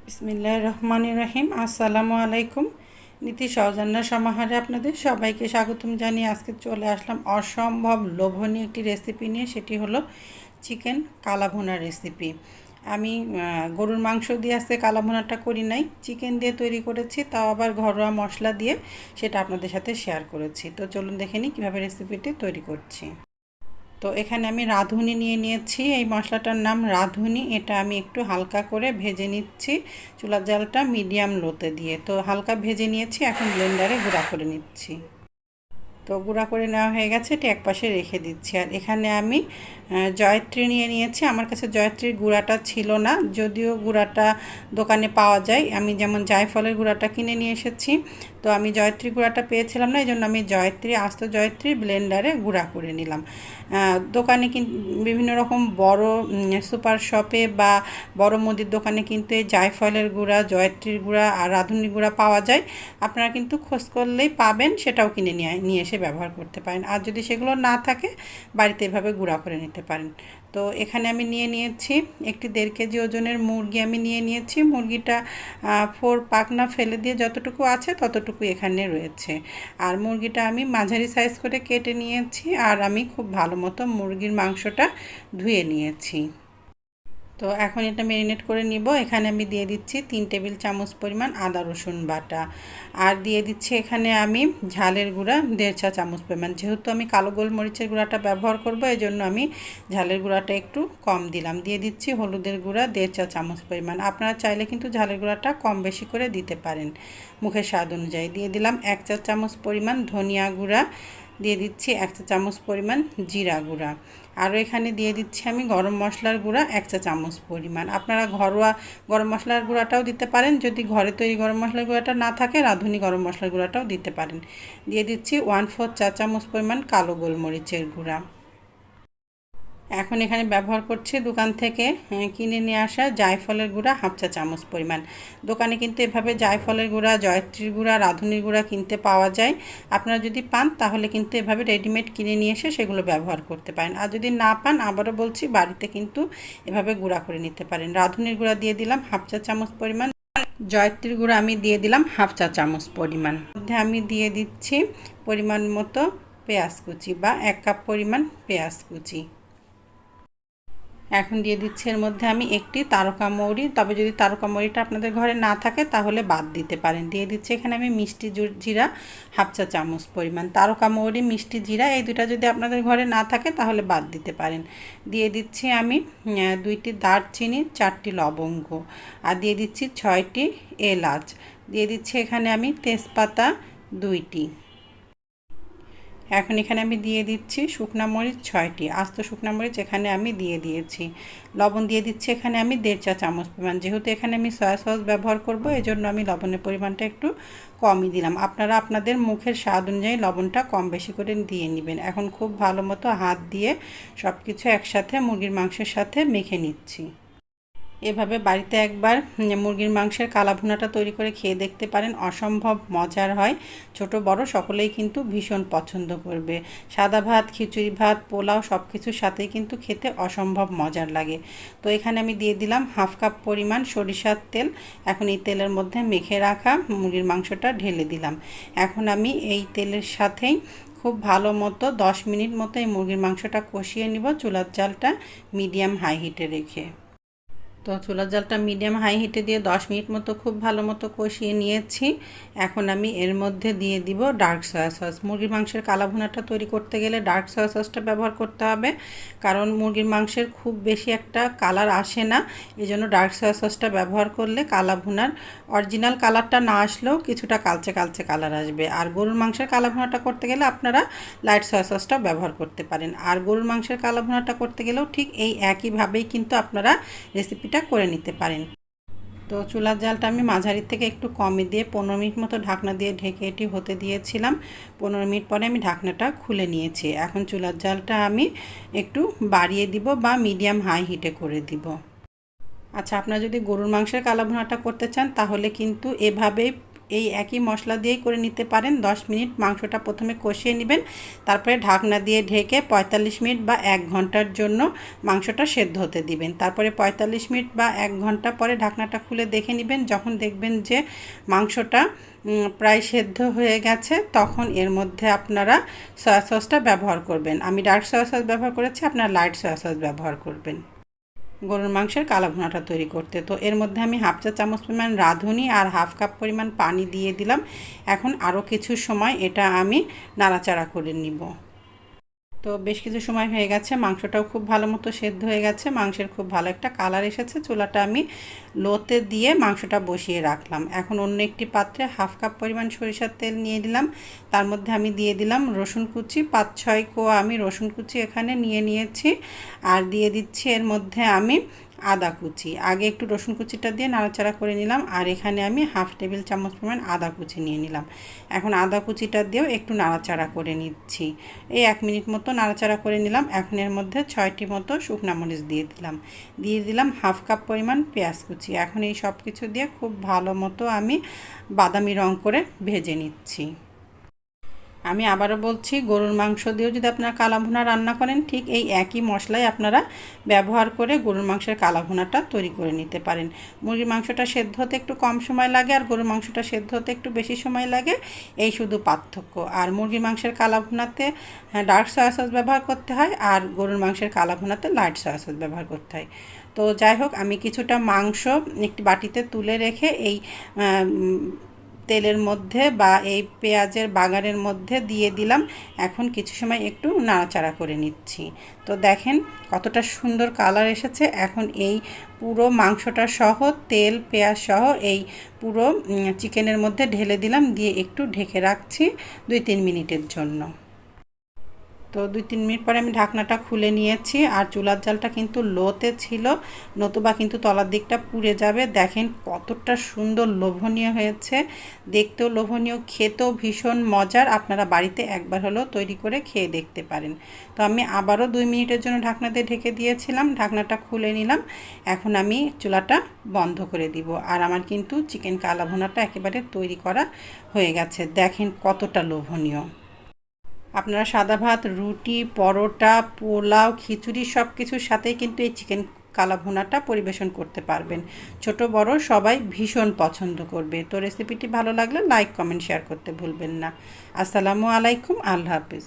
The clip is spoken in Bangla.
বিসমিল্লাহির রহমানির রহিম। আসসালামু আলাইকুম। নীতি সৌজন্যের সমাহারে আপনাদের সবাইকে স্বাগতম জানিয়ে আজকে চলে আসলাম অসম্ভব লোভনীয় একটি রেসিপি নিয়ে। সেটি হলো চিকেন কালাভুনা রেসিপি। আমি গরুর মাংস দিয়ে আজকে কালাভুনাটা করি নাই, চিকেন দিয়ে তৈরি করেছি, তাও আবার ঘরোয়া মশলা দিয়ে। সেটা আপনাদের সাথে শেয়ার করেছি। তো চলুন দেখে নিই কীভাবে রেসিপিটি তৈরি করছি। তো এখানে আমি রাঁধুনি নিয়ে নিয়েছি। এই মশলাটার নাম রাঁধুনি। এটা আমি একটু হালকা করে ভেজে নিচ্ছি, চুলার জালটা মিডিয়াম লোতে দিয়ে। তো হালকা ভেজে নিয়েছি, এখন ব্লেন্ডারে গুঁড়া করে নিচ্ছি। তো গুঁড়া করে নেওয়া হয়ে গেছে, এটি একপাশে রেখে দিচ্ছি। আর এখানে আমি জয়ত্রী নিয়ে নিয়েছি। আমার কাছে জয়ত্রীর গুঁড়াটা ছিল না, যদিও গুঁড়াটা দোকানে পাওয়া যায়। আমি যেমন জায়ফলের গুঁড়াটা কিনে নিয়ে এসেছি, তো আমি জয়ত্রী গুঁড়াটা পেয়েছিলাম না, এই জন্য আমি আস্ত জয়ত্রী ব্লেন্ডারে গুঁড়া করে নিলাম। দোকানে বিভিন্ন রকম বড় সুপার শপে বা বড় মুদির দোকানে কিন্তু এই জায়ফলের গুঁড়া, জয়ত্রীর গুঁড়া আর রাঁধুনি গুঁড়া পাওয়া যায়। আপনারা কিন্তু খোঁজ করলেই পাবেন, সেটাও কিনে নিয়ে এসে ব্যবহার করতে পারেন। আর যদি সেগুলো না থাকে, বাড়িতে এভাবে গুঁড়া করে নিতে পারেন। তো এখানে আমি নিয়ে নিয়েছি একটি 1.5 কেজি ওজনের মুরগি। আমি নিয়ে নিয়েছি মুরগিটা পাখনা ফেলে দিয়ে যতটুকু আছে ততটুকু এখানে রয়েছে। আর মুরগিটা আমি মাঝারি সাইজ করে কেটে নিয়েছি। আর আমি খুব ভালো মতো মুরগির মাংসটা ধুয়ে নিয়েছি। তো এখন এটা ম্যারিনেট করে নিব। এখানে আমি দিয়ে দিচ্ছি 3 টেবিল চামচ পরিমাণ আদা রসুন বাটা। আর দিয়ে দিচ্ছি এখানে আমি ঝালের গুঁড়া 1.5 চা চামচ পরিমাণ। যেহেতু আমি কালো গোলমরিচের গুঁড়াটা ব্যবহার করব, এই জন্য আমি ঝালের গুঁড়াটা একটু কম দিলাম। দিয়ে দিচ্ছি হলুদের গুঁড়া 1.5 চা চামচ পরিমাণ। আপনারা চাইলে কিন্তু ঝালের গুঁড়াটা কম বেশি করে দিতে পারেন মুখের স্বাদ অনুযায়ী। দিয়ে দিলাম 1 চা চামচ পরিমাণ ধনিয়া গুঁড়া। দিয়ে দিচ্ছি 1 চা চামচ পরিমাণ জিরা গুঁড়া। আরও এখানে দিয়ে দিচ্ছি আমি গরম মশলার গুঁড়া 1 চা চামচ পরিমাণ। আপনারা ঘরোয়া গরম মশলার গুঁড়াটাও দিতে পারেন, যদি ঘরে তৈরি গরম মশলার গুঁড়াটা না থাকে রাঁধুনি গরম মশলার গুঁড়াটাও দিতে পারেন। দিয়ে দিচ্ছি 1/4 চা চামচ পরিমাণ কালো গোলমরিচের গুঁড়া। এখন এখানে ব্যবহার করছি দোকান থেকে কিনে নিয়ে আসা জায়ফলের গুঁড়া 1/2 চা চামচ পরিমাণ। দোকানে কিন্তু এভাবে জায়ফলের গুঁড়া, জয়ত্রীর গুঁড়া, রাঁধুনির গুঁড়া কিনতে পাওয়া যায়। আপনারা যদি পান তাহলে কিন্তু এভাবে রেডিমেড কিনে নিয়ে এসে সেগুলো ব্যবহার করতে পারেন। আর যদি না পান, আবারও বলছি, বাড়িতে কিন্তু এভাবে গুঁড়া করে নিতে পারেন। রাঁধুনির গুঁড়া দিয়ে দিলাম 1/2 চা চামচ পরিমাণ। জয়ত্রীর গুঁড়া আমি দিয়ে দিলাম 1/2 চা চামচ পরিমাণ। মধ্যে আমি দিয়ে দিচ্ছি পরিমাণ মতো পেঁয়াজ কুচি বা 1 কাপ পরিমাণ পেঁয়াজ কুচি। এখন দিয়ে দিচ্ছি এর মধ্যে আমি একটি তারকা মৌরি, তবে যদি তারকা মৌরিটা আপনাদের ঘরে না থাকে তাহলে বাদ দিতে পারেন। দিয়ে দিচ্ছি এখানে আমি মিষ্টি জিরা 1/2 চা চামচ পরিমাণ। তারকা মৌরি, মিষ্টি জিরা এই দুটা যদি আপনাদের ঘরে না থাকে তাহলে বাদ দিতে পারেন। দিয়ে দিচ্ছি আমি 2টি দারচিনি, 4টি লবঙ্গ। আর দিয়ে দিচ্ছি 6টি এলাচ। দিয়ে দিচ্ছি এখানে আমি তেজপাতা 2টি। এখন এখানে আমি দিয়ে দিচ্ছি শুকনা মরিচ 6টি, আস্ত শুকনা মরিচ এখানে আমি দিয়ে দিয়েছি। লবণ দিয়ে দিচ্ছি এখানে আমি 1.5 চা চামচ পরিমাণ। যেহেতু এখানে আমি সয়া সস ব্যবহার করব, এজন্য আমি লবণের পরিমাণটা একটু কমই দিলাম। আপনারা আপনাদের মুখের স্বাদ অনুযায়ী লবণটা কম বেশি করে দিয়ে নেবেন। এখন খুব ভালো মতো হাত দিয়ে সব কিছু একসাথে মুরগির মাংসের সাথে মেখে নিচ্ছি। এভাবে বাড়িতে একবার মুরগির মাংসের কালাভুনাটা তৈরি করে খেয়ে দেখতে পারেন, অসম্ভব মজার হয়। ছোট বড় সকলেই কিন্তু ভীষণ পছন্দ করবে। সাদা ভাত, খিচুড়ি ভাত, পোলাও সব কিছুর সাথেই কিন্তু খেতে অসম্ভব মজার লাগে। তো এখানে আমি দিয়ে দিলাম 1/2 কাপ পরিমাণ সরিষার তেল। এখন এই তেলের মধ্যে মেখে রাখা মুরগির মাংসটা ঢেলে দিলাম। এখন আমি এই তেলের সাথেই খুব ভালো মতো 10 মিনিট মতো এই মুরগির মাংসটা কষিয়ে নিব, চুলার জালটা মিডিয়াম হাই হিটে রেখে। তো চুলার জালটা মিডিয়াম হাই হিটে দিয়ে 10 মিনিট মতো খুব ভালো মতো কষিয়ে নিয়েছি। এখন আমি এর মধ্যে দিয়ে দিব ডার্ক সয়া সস। মুরগির মাংসের কালাভুনাটা তৈরি করতে গেলে ডার্ক সয়া সসটা ব্যবহার করতে হবে, কারণ মুরগির মাংসের খুব বেশি একটা কালার আসে না। এই জন্য ডার্ক সয়া সসটা ব্যবহার করলে কালাভুনার অরিজিনাল কালারটা না আসলেও কিছুটা কালচে কালচে কালার আসবে। আর গরুর মাংসের কালাভুনাটা করতে গেলে আপনারা লাইট সয়া সসটা ব্যবহার করতে পারেন। আর গরুর মাংসের কালাভুনাটা করতে গেলেও ঠিক এই একইভাবেই কিন্তু আপনারা রেসিপিটা করে নিতে পারেন। তো চুলার জালটা আমি মাঝারি থেকে একটু কমে দিয়ে 15 মিনিট মতো ঢাকনা দিয়ে ঢেকে এটি হতে দিয়েছিলাম। 15 মিনিট পরে আমি ঢাকনাটা খুলে নিয়েছি। এখন চুলার জালটা আমি একটু বাড়িয়ে দিব বা মিডিয়াম হাই হিটে করে দিব। আচ্ছা, আপনারা যদি গরুর মাংসের কালাভুনাটা করতে চান তাহলে কিন্তু এভাবেই এই একই মশলা দিয়েই করে নিতে পারেন। 10 মিনিট মাংসটা প্রথমে কষিয়ে নেবেন, তারপরে ঢাকনা দিয়ে ঢেকে 45 মিনিট বা 1 ঘন্টার জন্য মাংসটা সেদ্ধ হতে দিবেন। তারপরে 45 মিনিট বা 1 ঘন্টা পরে ঢাকনাটা খুলে দেখে নেবেন। যখন দেখবেন যে মাংসটা প্রায় সেদ্ধ হয়ে গেছে, তখন এর মধ্যে আপনারা সয়া সসটা ব্যবহার করবেন। আমি ডার্ক সয়া সস ব্যবহার করেছি, আপনারা লাইট সয়া সস ব্যবহার করবেন গরুর মাংসের কালা ভুনাটা তৈরি করতে। তো এর মধ্যে আমি হাফ চা চামচ পরিমাণ রাঁধুনি আর হাফ কাপ পরিমাণ পানি দিয়ে দিলাম। এখন আরও কিছু সময় এটা আমি নাড়াচাড়া করে নিব। তো বেশ কিছু সময় হয়ে গেছে, মাংসটাও খুব ভালো মতো সেদ্ধ হয়ে গেছে, মাংসের খুব ভালো একটা কালার এসেছে। চুলাটা আমি লোতে দিয়ে মাংসটা বসিয়ে রাখলাম। এখন অন্য একটি পাত্রে হাফ কাপ পরিমাণ সরিষার তেল নিয়ে দিলাম। তার মধ্যে আমি দিয়ে দিলাম রসুন কুচি, 5-6 কোয়া আমি রসুন কুচি এখানে নিয়ে নিয়েছি। আর দিয়ে দিচ্ছি এর মধ্যে আমি আদা কুচি। আগে একটু রসুন কুচিটা দিয়ে নাড়াচাড়া করে নিলাম, আর এখানে আমি হাফ টেবিল চামচ পরিমাণ আদা কুচি নিয়ে নিলাম। এখন আদা কুচিটা দিয়েও একটু নাড়াচাড়া করে নিচ্ছি। এই 1 মিনিট মতো নাড়াচাড়া করে নিলাম। এখন এর মধ্যে 6টি মতো শুকনা মরিচ দিয়ে দিলাম হাফ কাপ পরিমাণ পেঁয়াজ কুচি। এখন এই সব কিছু দিয়ে খুব ভালো মতো আমি বাদামি রং করে ভেজে নিচ্ছি। আমি আবারও বলছি, গরুর মাংস দিয়েও যদি আপনারা কালা ভুনা রান্না করেন, ঠিক এই একই মশলাই আপনারা ব্যবহার করে গরুর মাংসের কালা ভুনাটা তৈরি করে নিতে পারেন। মুরগির মাংসটা সেদ্ধ হতে একটু কম সময় লাগে, আর গরুর মাংসটা সেদ্ধ হতে একটু বেশি সময় লাগে, এই শুধু পার্থক্য। আর মুরগির মাংসের কালা ভুনাতে ডার্ক সয়া সস ব্যবহার করতে হয়, আর গরুর মাংসের কালা ভুনাতে লাইট সয়া সস ব্যবহার করতে হয়। তো যাই হোক, আমি কিছুটা মাংস একটি বাটিতে তুলে রেখে এই তেলের মধ্যে বা এই পেঁয়াজের বাগারের মধ্যে দিয়ে দিলাম। এখন কিছু সময় একটু নাড়াচাড়া করে নিচ্ছি। তো দেখেন কতটা সুন্দর কালার এসেছে। এখন এই পুরো মাংসটা সহ তেল পেঁয়াজ সহ এই পুরো চিকেনের মধ্যে ঢেলে দিলাম, দিয়ে একটু ঢেকে রাখছি 2-3 মিনিটের জন্য। তো 2-3 মিনিট পরে আমি ঢাকনাটা খুলে নিয়েছি। আর চুলার জালটা কিন্তু লোতে ছিল, নতুবা কিন্তু তলার দিকটা পুড়ে যাবে। দেখেন কতটা সুন্দর লোভনীয় হয়েছে, দেখতেও লোভনীয়, খেতেও ভীষণ মজার। আপনারা বাড়িতে একবার হলেও তৈরি করে খেয়ে দেখতে পারেন। তো আমি আবারও 2 মিনিটের জন্য ঢাকনা দিয়ে ঢেকে দিয়েছিলাম, ঢাকনাটা খুলে নিলাম। এখন আমি চুলাটা বন্ধ করে দিব। আর আমার কিন্তু চিকেন কালা ভুনাটা একেবারে তৈরি করা হয়ে গেছে। দেখেন কতটা লোভনীয়। আপনারা সাদা ভাত, রুটি, পরোটা, পোলাও, খিচুড়ি সব কিছুর সাথেই কিন্তু এই চিকেন কালা ভুনাটা পরিবেশন করতে পারবেন। ছোট বড় সবাই ভীষণ পছন্দ করবে। তো রেসিপিটি ভালো লাগলে লাইক কমেন্ট শেয়ার করতে ভুলবেন না। আসসালামু আলাইকুম, আল্লাহ হাফিজ।